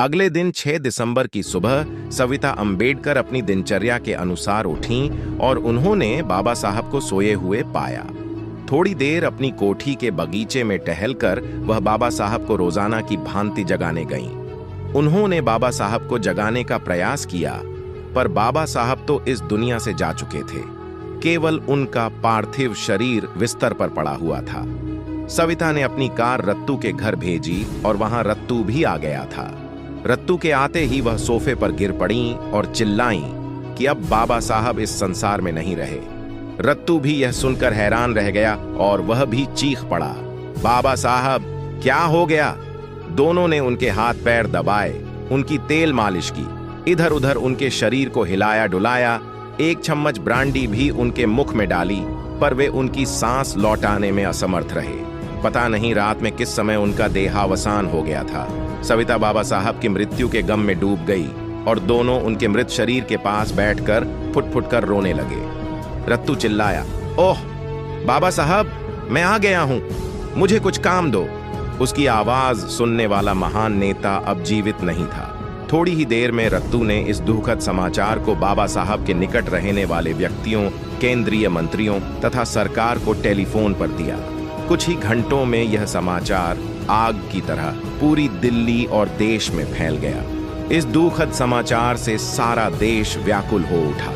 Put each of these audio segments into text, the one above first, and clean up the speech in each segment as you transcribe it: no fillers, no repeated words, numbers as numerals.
अगले दिन 6 दिसंबर की सुबह सविता अंबेडकर अपनी दिनचर्या के अनुसार उठीं और उन्होंने बाबा साहब को सोए हुए पाया। थोड़ी देर अपनी कोठी के बगीचे में टहलकर वह बाबा साहब को रोजाना की भांति जगाने गईं। उन्होंने बाबा साहब को जगाने का प्रयास किया, पर बाबा साहब तो इस दुनिया से जा चुके थे। केवल उनका पार्थिव शरीर बिस्तर पर पड़ा हुआ था। सविता ने अपनी कार रत्तू के घर भेजी और वहां रत्तू भी आ गया था। रत्तू के आते ही वह सोफे पर गिर पड़ी और चिल्लाईं कि अब बाबा साहब इस संसार में नहीं रहे। रत्तू भी यह सुनकर हैरान रह गया और वह भी चीख पड़ा, बाबा साहब क्या हो गया? दोनों ने उनके हाथ पैर दबाए, उनकी तेल मालिश की, इधर उधर उनके शरीर को हिलाया डुलाया। एक चम्मच ब्रांडी भी उनके मुख में डाली, पर वे उनकी सांस लौटाने में असमर्थ रहे। पता नहीं रात में किस समय उनका देहावसान हो गया था। सविता बाबा साहब की मृत्यु के गम में डूब गई और दोनों उनके मृत शरीर के पास बैठकर फुट-फुट कर रोने लगे। रत्तू चिल्लाया, ओह बाबा साहब, मैं आ गया हूं, मुझे कुछ काम दो। उसकी आवाज सुनने वाला महान नेता अब जीवित नहीं था। थोड़ी ही देर में रत्तू ने इस दुखद समाचार को बाबा साहब के निकट रहने वाले व्यक्तियों, केंद्रीय मंत्रियों तथा सरकार को टेलीफोन पर दिया। कुछ ही घंटों में यह समाचार आग की तरह पूरी दिल्ली और देश में फैल गया। इस दुखद समाचार से सारा देश व्याकुल हो उठा।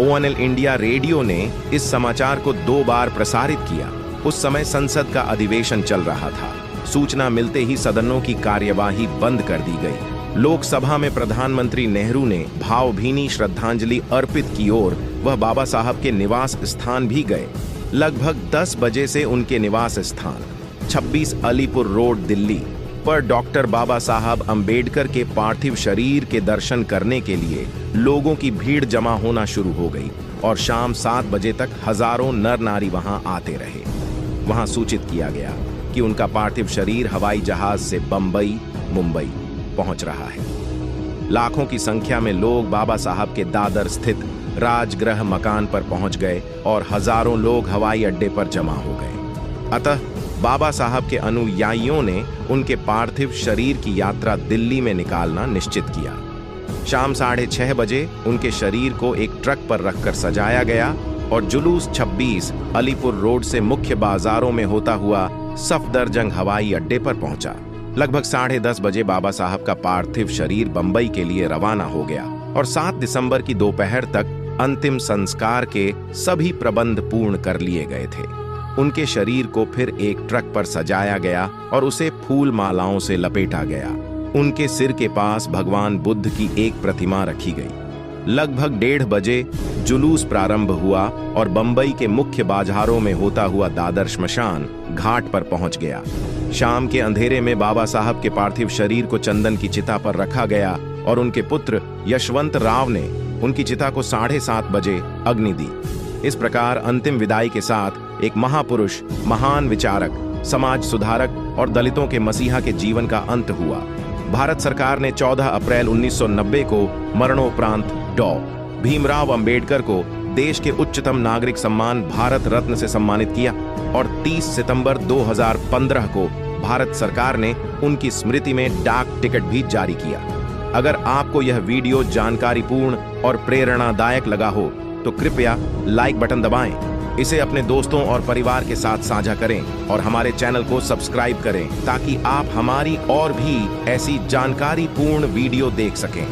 ONL इंडिया रेडियो ने इस समाचार को 2 बार प्रसारित किया। उस समय संसद का अधिवेशन चल रहा था। सूचना मिलते ही सदनों की कार्यवाही बंद कर दी गई। लोकसभा में प्रधानमंत्री नेहरू ने भावभीनी श्रद्धांजलि अर्पित की और वह बाबा साहब के निवास स्थान भी गए। लगभग 10 बजे से उनके निवास स्थान 26 अलीपुर रोड दिल्ली पर डॉक्टर बाबा साहब अंबेडकर के पार्थिव शरीर के दर्शन करने के लिए लोगों की भीड़ जमा होना शुरू हो गई और शाम 7 बजे तक हजारों नर नारी वहां आते रहे। वहां सूचित किया गया कि उनका पार्थिव शरीर हवाई जहाज से बंबई, मुंबई पहुंच रहा है। लाखों की संख्या में लोग बाबा साहब के दादर स्थित राजगृह मकान पर पहुंच गए और हजारों लोग हवाई अड्डे पर जमा हो गए। अतः बाबा साहब के अनुयायियों ने उनके पार्थिव शरीर की यात्रा दिल्ली में निकालना निश्चित किया। शाम 6:30 बजे उनके शरीर को एक ट्रक पर रखकर सजाया गया और जुलूस 26 अलीपुर रोड से मुख्य बाजारों में होता हुआ सफदरजंग हवाई अड्डे पर पहुंचा। लगभग 10:30 बजे बाबा साहब का पार्थिव शरीर बंबई के लिए रवाना हो गया और 7 दिसंबर की दोपहर तक अंतिम संस्कार के सभी प्रबंध पूर्ण कर लिए गए थे। उनके शरीर को फिर एक ट्रक पर सजाया गया और उसे फूल मालाओं से लपेटा गया। उनके सिर के पास भगवान बुद्ध की एक प्रतिमा रखी गई। लगभग 1:30 बजे जुलूस प्रारंभ हुआ और बंबई के मुख्य बाजारों में होता हुआ दादर श्मशान घाट पर पहुंच गया। शाम के अंधेरे में बाबा साहब के पार्थिव शरीर को चंदन की चिता पर रखा गया और उनके पुत्र यशवंत राव ने उनकी चिता को 7:30 बजे अग्नि दी। इस प्रकार अंतिम विदाई के साथ एक महापुरुष, महान विचारक, समाज सुधारक और दलितों के मसीहा के जीवन का अंत हुआ। भारत सरकार ने 14 अप्रैल 1990 को मरणोपरांत डॉ. भीमराव अंबेडकर को देश के उच्चतम नागरिक सम्मान भारत रत्न से सम्मानित किया और 30 सितंबर 2015 को भारत सरकार ने उनकी स्मृति में डाक टिकट भी जारी किया। अगर आपको यह वीडियो जानकारीपूर्ण और प्रेरणादायक लगा हो तो कृपया लाइक बटन दबाएं, इसे अपने दोस्तों और परिवार के साथ साझा करें और हमारे चैनल को सब्सक्राइब करें ताकि आप हमारी और भी ऐसी जानकारीपूर्ण वीडियो देख सकें।